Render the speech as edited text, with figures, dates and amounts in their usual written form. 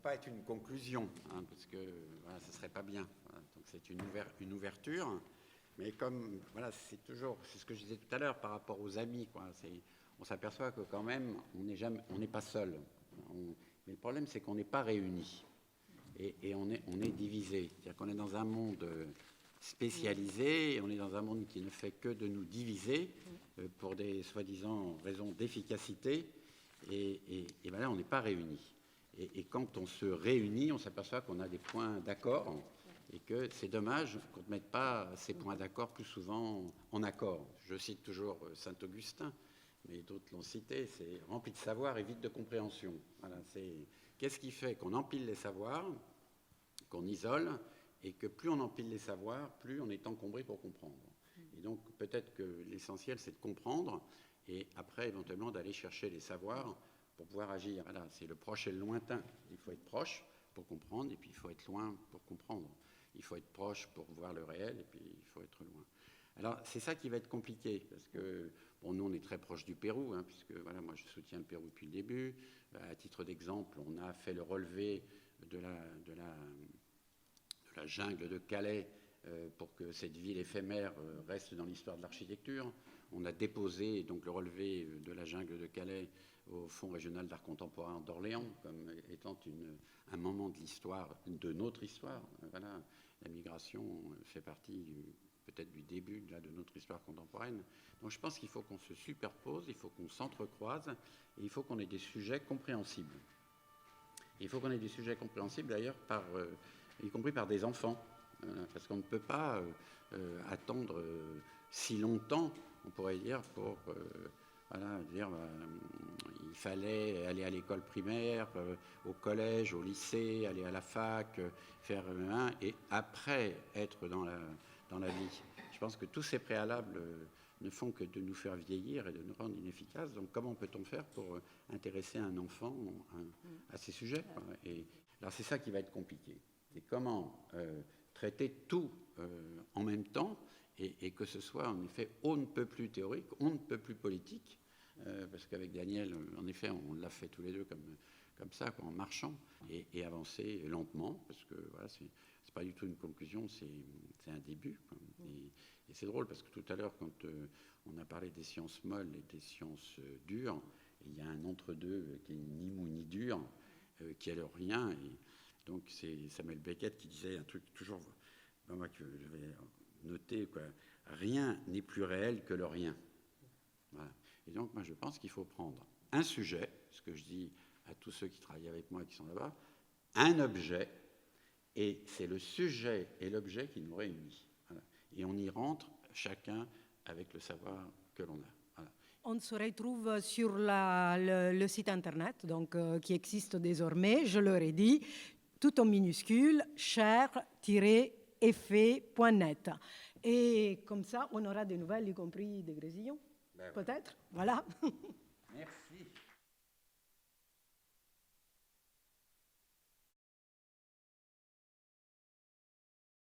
pas être une conclusion, hein, parce que voilà, ce serait pas bien. Voilà. Donc c'est une ouverture, mais comme voilà, c'est ce que je disais tout à l'heure par rapport aux amis, quoi. On s'aperçoit que quand même, on n'est pas seul. Mais le problème, c'est qu'on n'est pas réunis et on est divisé. C'est-à-dire qu'on est dans un monde spécialisé, et on est dans un monde qui ne fait que de nous diviser pour des soi-disant raisons d'efficacité, et ben là, on n'est pas réunis. Et quand on se réunit, on s'aperçoit qu'on a des points d'accord et que c'est dommage qu'on ne mette pas ces points d'accord plus souvent en accord. Je cite toujours Saint-Augustin, mais d'autres l'ont cité, c'est rempli de savoir et vide de compréhension. Voilà, qu'est-ce qui fait qu'on empile les savoirs, qu'on isole, et que plus on empile les savoirs, plus on est encombré pour comprendre. Et donc peut-être que l'essentiel, c'est de comprendre, et après éventuellement d'aller chercher les savoirs pour pouvoir agir. Voilà, c'est le proche et le lointain. Il faut être proche pour comprendre, et puis il faut être loin pour comprendre. Il faut être proche pour voir le réel, et puis il faut être loin. Alors, c'est ça qui va être compliqué, parce que, bon, nous, on est très proche du Pérou, hein, puisque, voilà, moi, je soutiens le Pérou depuis le début. À titre d'exemple, on a fait le relevé de la jungle de Calais pour que cette ville éphémère reste dans l'histoire de l'architecture. On a déposé donc le relevé de la jungle de Calais au Fonds régional d'art contemporain d'Orléans, comme étant un moment de l'histoire, de notre histoire. Voilà, la migration fait partie peut-être du début de notre histoire contemporaine. Donc je pense qu'il faut qu'on se superpose, il faut qu'on s'entrecroise, et il faut qu'on ait des sujets compréhensibles. Et il faut qu'on ait des sujets compréhensibles d'ailleurs, y compris par des enfants, parce qu'on ne peut pas attendre si longtemps, on pourrait dire, pour dire il fallait aller à l'école primaire, au collège, au lycée, aller à la fac, faire et après être dans la vie. Je pense que tous ces préalables ne font que de nous faire vieillir et de nous rendre inefficaces. Donc comment peut-on faire pour intéresser un enfant à ces sujets, quoi. Et alors c'est ça qui va être compliqué. C'est comment traiter tout en même temps et que ce soit en effet on ne peut plus théorique, on ne peut plus politique, parce qu'avec Daniel, en effet, on l'a fait tous les deux comme ça, quoi, en marchant et avancer lentement, parce que voilà, c'est pas du tout une conclusion, c'est un début, quoi. Et c'est drôle parce que tout à l'heure, quand on a parlé des sciences molles et des sciences dures, il y a un entre-deux qui est ni mou ni dur, qui est le rien. Et donc c'est Samuel Beckett qui disait un truc toujours, moi, que je vais noter, quoi. Rien n'est plus réel que le rien. Voilà. Et donc moi je pense qu'il faut prendre un sujet, ce que je dis à tous ceux qui travaillent avec moi et qui sont là-bas, un objet, et c'est le sujet et l'objet qui nous réunissent. Voilà. Et on y rentre chacun avec le savoir que l'on a. Voilà. On se retrouve sur le site internet donc, qui existe désormais, je leur ai dit, tout en minuscule, cher-effet.net. Et comme ça, on aura des nouvelles, y compris des grésillons. Ben peut-être. Voilà. Merci.